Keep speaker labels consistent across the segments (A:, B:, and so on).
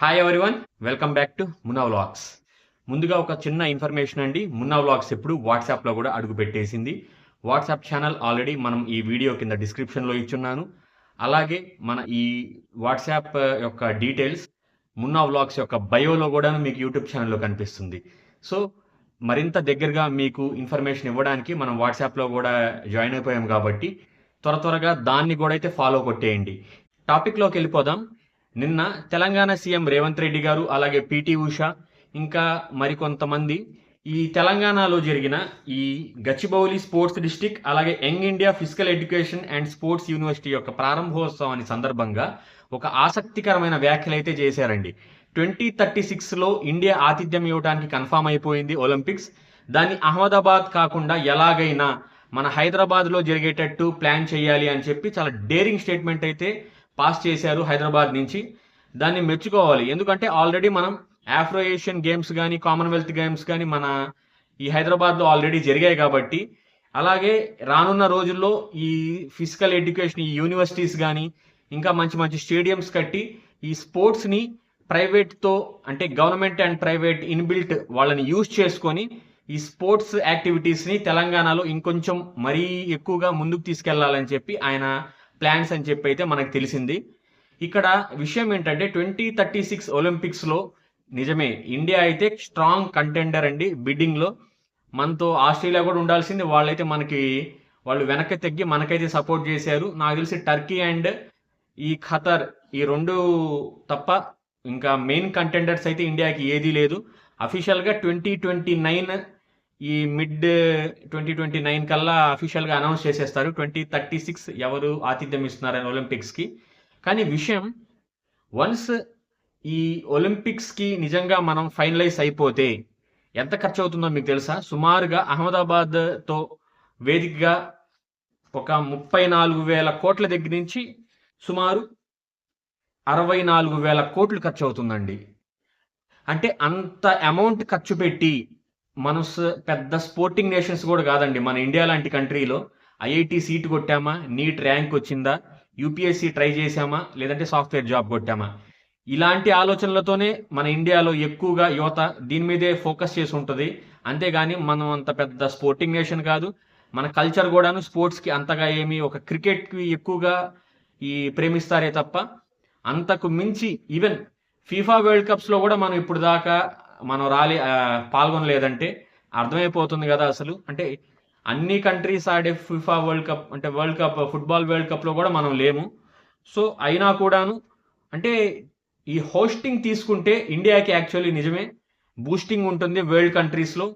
A: Hi everyone, welcome back to Munna vlogs. ముందుగా ఒక చిన్న ఇన్ఫర్మేషన్ అండి. మున్నా వ్లాగ్స్ ఇప్పుడు వాట్సాప్లో కూడా అడుగు పెట్టేసింది. వాట్సాప్ ఛానల్ ఆల్రెడీ మనం ఈ వీడియో కింద డిస్క్రిప్షన్లో ఇచ్చున్నాను. అలాగే మన ఈ వాట్సాప్ యొక్క డీటెయిల్స్ మున్నా వ్లాగ్స్ యొక్క బయోలో కూడా మీకు యూట్యూబ్ ఛానల్లో కనిపిస్తుంది. సో మరింత దగ్గరగా మీకు ఇన్ఫర్మేషన్ ఇవ్వడానికి మనం వాట్సాప్లో కూడా జాయిన్ అయిపోయాం కాబట్టి త్వరగా దాన్ని కూడా అయితే ఫాలో కొట్టేయండి. టాపిక్లోకి వెళ్ళిపోదాం. నిన్న తెలంగాణ సీఎం రేవంత్ రెడ్డి గారు, అలాగే పిటి ఉష, ఇంకా మరికొంతమంది ఈ తెలంగాణలో జరిగిన ఈ గచ్చిబౌలి స్పోర్ట్స్ డిస్టిక్, అలాగే young India physical education and sports university యొక్క ప్రారంభోత్సవాన్ని సందర్భంగా ఒక ఆసక్తికరమైన వ్యాఖ్యలు అయితే చేశారండి. 2036లో ఇండియా ఆతిథ్యం ఇవ్వడానికి కన్ఫామ్ అయిపోయింది ఒలింపిక్స్. దాన్ని అహ్మదాబాద్ కాకుండా ఎలాగైనా మన హైదరాబాద్లో జరిగేటట్టు ప్లాన్ చేయాలి అని చెప్పి చాలా డేరింగ్ స్టేట్మెంట్ అయితే పాస్ చేశారు హైదరాబాద్ నుంచి. దాన్ని మెచ్చుకోవాలి. ఎందుకంటే ఆల్రెడీ మనం ఆఫ్రో ఏషియన్ గేమ్స్ కానీ, కామన్వెల్త్ గేమ్స్ కానీ మన ఈ హైదరాబాద్లో ఆల్రెడీ జరిగాయి కాబట్టి, అలాగే రానున్న రోజుల్లో ఈ ఫిజికల్ ఎడ్యుకేషన్ ఈ యూనివర్సిటీస్ కానీ ఇంకా మంచి మంచి స్టేడియంస్ కట్టి ఈ స్పోర్ట్స్ని ప్రైవేట్తో, అంటే గవర్నమెంట్ అండ్ ప్రైవేట్ ఇన్బిల్ట్ వాళ్ళని యూజ్ చేసుకొని ఈ స్పోర్ట్స్ యాక్టివిటీస్ని తెలంగాణలో ఇంకొంచెం మరీ ఎక్కువగా ముందుకు తీసుకెళ్లాలని చెప్పి ఆయన ప్లాన్స్ అని చెప్పి అయితే మనకు తెలిసింది. ఇక్కడ విషయం ఏంటంటే 2036 ఒలింపిక్స్లో నిజమే ఇండియా అయితే స్ట్రాంగ్ కంటెండర్ అండి. బిడ్డింగ్లో మనతో ఆస్ట్రేలియా కూడా ఉండాల్సింది. వాళ్ళు వెనక్కి తగ్గి మనకైతే సపోర్ట్ చేశారు. నాకు తెలిసి టర్కీ అండ్ ఈ ఖతర్, ఈ రెండు తప్ప ఇంకా మెయిన్ కంటెండర్స్ అయితే ఇండియాకి ఏదీ లేదు. అఫీషియల్గా 2029 ఈ మిడ్ 2029 కల్లా అఫీషియల్గా అనౌన్స్ చేసేస్తారు 2036 ఎవరు ఆతిథ్యం ఇస్తున్నారని ఒలింపిక్స్కి. కానీ విషయం, వన్స్ ఈ ఒలింపిక్స్కి నిజంగా మనం ఫైనలైజ్ అయిపోతే ఎంత ఖర్చు అవుతుందో మీకు తెలుసా? సుమారుగా అహ్మదాబాద్తో వేదికగా ఒక 34,000 కోట్ల దగ్గర నుంచి సుమారు 64,000 కోట్లు ఖర్చు అవుతుందండి. అంటే అంత అమౌంట్ ఖర్చు పెట్టి మనం పెద్ద స్పోర్టింగ్ నేషన్స్ కూడా కాదండి. మన ఇండియా లాంటి కంట్రీలో ఐఐటి సీట్ కొట్టామా, నీట్ ర్యాంక్ వచ్చిందా, యూపీఎస్సీ ట్రై చేశామా, లేదంటే సాఫ్ట్వేర్ జాబ్ కొట్టామా, ఇలాంటి ఆలోచనలతోనే మన ఇండియాలో ఎక్కువగా యువత దీని మీదే ఫోకస్ చేసి ఉంటుంది. అంతేగాని మనం అంత పెద్ద స్పోర్టింగ్ నేషన్ కాదు. మన కల్చర్ కూడాను స్పోర్ట్స్కి అంతగా ఏమీ, ఒక క్రికెట్కి ఎక్కువగా ఈ ప్రేమిస్తారే తప్ప అంతకు మించి ఈవెన్ ఫీఫా వరల్డ్ కప్స్లో కూడా మనం ఇప్పుడు దాకా మనం పాల్గొనలేదంటే అర్థమైపోతుంది కదా అసలు. అంటే అన్ని కంట్రీస్ ఆడే ఫిఫా వరల్డ్ కప్, అంటే వరల్డ్ కప్, ఫుట్బాల్ వరల్డ్ కప్లో కూడా మనం లేము. సో అయినా కూడాను అంటే ఈ హోస్టింగ్ తీసుకుంటే ఇండియాకి యాక్చువల్లీ నిజమే బూస్టింగ్ ఉంటుంది వరల్డ్ కంట్రీస్లో.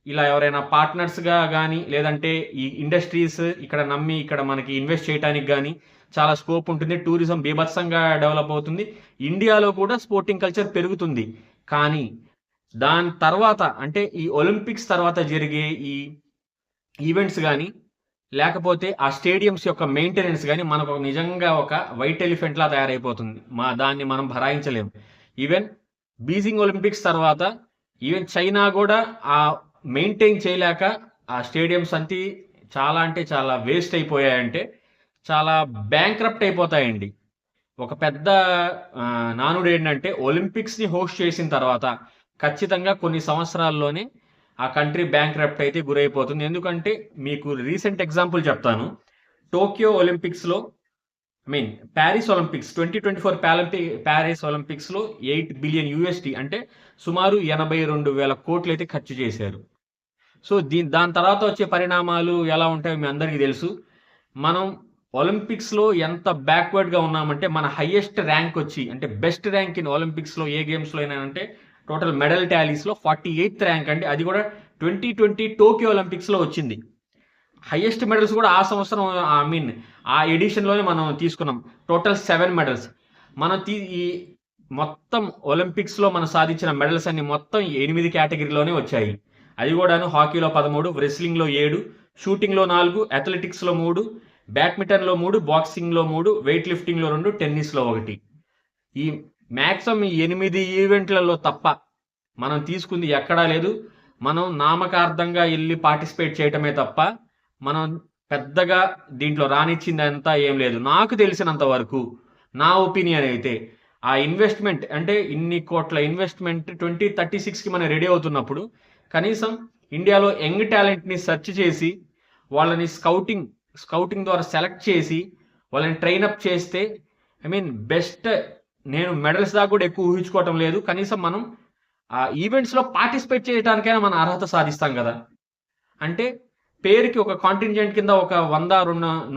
A: ఇలా ఎవరైనా పార్ట్నర్స్గా కానీ, లేదంటే ఈ ఇండస్ట్రీస్ ఇక్కడ నమ్మి ఇక్కడ మనకి ఇన్వెస్ట్ చేయడానికి కానీ చాలా స్కోప్ ఉంటుంది. టూరిజం బీభత్సంగా డెవలప్ అవుతుంది. ఇండియాలో కూడా స్పోర్టింగ్ కల్చర్ పెరుగుతుంది. కానీ దాని తర్వాత, అంటే ఈ ఒలింపిక్స్ తర్వాత జరిగే ఈ ఈవెంట్స్ కానీ, లేకపోతే ఆ స్టేడియంస్ యొక్క మెయింటెనెన్స్ కానీ మనకు నిజంగా ఒక వైట్ ఎలిఫెంట్లా తయారైపోతుంది. దాన్ని మనం భరాయించలేము. ఈవెన్ బీజింగ్ ఒలింపిక్స్ తర్వాత ఈవెన్ చైనా కూడా ఆ మెయింటైన్ చేయలేక ఆ స్టేడియంస్ అంతా చాలా అంటే చాలా వేస్ట్ అయిపోయాయంటే చాలా బ్యాంక్రప్ట్ అయిపోతాయండి. ఒక పెద్ద నానుడు ఏంటంటే ఒలింపిక్స్ని హోస్ట్ చేసిన తర్వాత ఖచ్చితంగా కొన్ని సంవత్సరాల్లోనే ఆ కంట్రీ బ్యాంక్రప్ట్ అయితే గురైపోతుంది. ఎందుకంటే మీకు రీసెంట్ ఎగ్జాంపుల్ చెప్తాను. టోక్యో ఒలింపిక్స్లో, ప్యారిస్ ఒలింపిక్స్ 2024 ప్యారిస్ ఒలింపిక్స్లో 8 బిలియన్ యూఎస్టీ, అంటే సుమారు 82,000 కోట్లు అయితే ఖర్చు చేశారు. సో దాని తర్వాత వచ్చే పరిణామాలు ఎలా ఉంటాయో మీ అందరికీ తెలుసు. మనం ఒలింపిక్స్లో ఎంత బ్యాక్వర్డ్గా ఉన్నామంటే మన హైయెస్ట్ ర్యాంక్ వచ్చి, అంటే బెస్ట్ ర్యాంక్ ఇన్ ఒలింపిక్స్లో ఏ గేమ్స్లో అయినా అంటే టోటల్ మెడల్ టాలీస్లో 48th ర్యాంక్ అండి. అది కూడా 2020 టోక్యో ఒలింపిక్స్లో వచ్చింది. హైయెస్ట్ మెడల్స్ కూడా ఆ సంవత్సరం ఆ ఎడిషన్లోనే మనం తీసుకున్నాం. Total 7 medals. మనం ఈ మొత్తం ఒలింపిక్స్లో మనం సాధించిన మెడల్స్ అన్ని మొత్తం 8 కేటగిరీలోనే వచ్చాయి. అది కూడాను హాకీలో 13, రెస్లింగ్లో 7, షూటింగ్లో 4, అథ్లెటిక్స్లో 3, బ్యాడ్మింటన్లో 3, బాక్సింగ్లో 3, వెయిట్ లిఫ్టింగ్లో 2, టెన్నిస్లో 1. ఈ మ్యాక్సిమం 8 ఈవెంట్లలో తప్ప మనం తీసుకుంది ఎక్కడా లేదు. మనం నామకార్థంగా వెళ్ళి పార్టిసిపేట్ చేయటమే తప్ప మనం పెద్దగా దీంట్లో రానిచ్చింది అంతా ఏం లేదు. నాకు తెలిసినంత వరకు, నా ఒపీనియన్ అయితే ఆ ఇన్వెస్ట్మెంట్ అంటే ఇన్ని కోట్ల ఇన్వెస్ట్మెంట్ 2036కి మనం రెడీ అవుతున్నప్పుడు కనీసం ఇండియాలో యంగ్ టాలెంట్ని సెర్చ్ చేసి వాళ్ళని స్కౌటింగ్ ద్వారా సెలెక్ట్ చేసి వాళ్ళని ట్రైనప్ చేస్తే ఐ మీన్ బెస్ట్. నేను మెడల్స్ దాకా కూడా ఎక్కువ ఊహించుకోవటం లేదు, కనీసం మనం ఆ ఈవెంట్స్లో పార్టిసిపేట్ చేయడానికైనా మనం అర్హత సాధిస్తాం కదా. అంటే పేరుకి ఒక కాంటింజెంట్ కింద ఒక 100,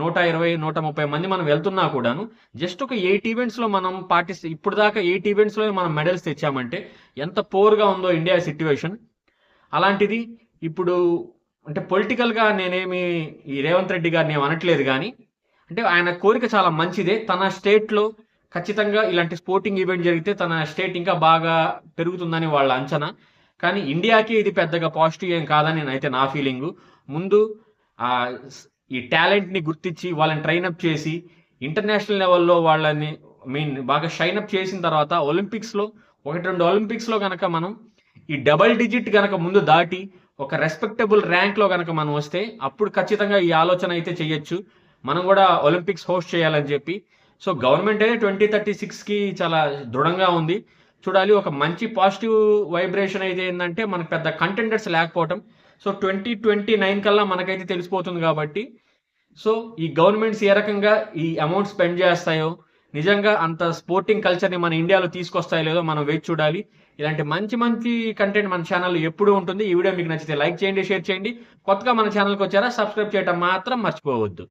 A: 120, 130 మంది మనం వెళ్తున్నా కూడాను జస్ట్ ఒక 8 ఈవెంట్స్లో మనం ఇప్పుడు దాకా 8 ఈవెంట్స్లో మనం మెడల్స్ తెచ్చామంటే ఎంత పోర్గా ఉందో ఇండియా సిట్యువేషన్. అలాంటిది ఇప్పుడు అంటే పొలిటికల్గా నేనేమి ఈ రేవంత్ రెడ్డి గారిని ఏమి అనట్లేదు, కానీ అంటే ఆయన కోరిక చాలా మంచిదే. తన స్టేట్లో ఖచ్చితంగా ఇలాంటి స్పోర్టింగ్ ఈవెంట్ జరిగితే తన స్టేట్ ఇంకా బాగా పెరుగుతుందని వాళ్ళ అంచనా. కానీ ఇండియాకి ఇది పెద్దగా పాజిటివ్ ఏం కాదని నేనైతే నా ఫీలింగు. ముందు ఆ ఈ టాలెంట్ని గుర్తించి వాళ్ళని ట్రైనప్ చేసి ఇంటర్నేషనల్ లెవెల్లో వాళ్ళని బాగా షైనప్ చేసిన తర్వాత ఒలింపిక్స్లో 1-2 ఒలింపిక్స్లో కనుక మనం ఈ డబల్ డిజిట్ కనుక ముందు దాటి ఒక రెస్పెక్టబుల్ ర్యాంక్లో కనుక మనం వస్తే అప్పుడు ఖచ్చితంగా ఈ ఆలోచన అయితే చెయ్యొచ్చు, మనం కూడా ఒలింపిక్స్ హోస్ట్ చేయాలని చెప్పి. సో గవర్నమెంట్ అయితే 2036కి చాలా దృఢంగా ఉంది. చూడాలి, ఒక మంచి పాజిటివ్ వైబ్రేషన్ అయితే ఏంటంటే మనకు పెద్ద కంటెండర్స్ లేకపోవటం. సో 2029 కల్లా మనకైతే తెలిసిపోతుంది కాబట్టి, సో ఈ గవర్నమెంట్స్ ఏ రకంగా ఈ అమౌంట్ స్పెండ్ చేస్తాయో, నిజంగా అంత స్పోర్టింగ్ కల్చర్ని మన ఇండియాలో తీసుకొస్తాయో లేదో మనం వేచి చూడాలి. ఇలాంటి మంచి మంచి కంటెంట్ మన ఛానల్లో ఎప్పుడూ ఉంటుంది. ఈ వీడియో మీకు నచ్చితే లైక్ చేయండి, షేర్ చేయండి. కొత్తగా మన ఛానల్కి వచ్చారా, సబ్స్క్రైబ్ చేయడం మాత్రం మర్చిపోవద్దు.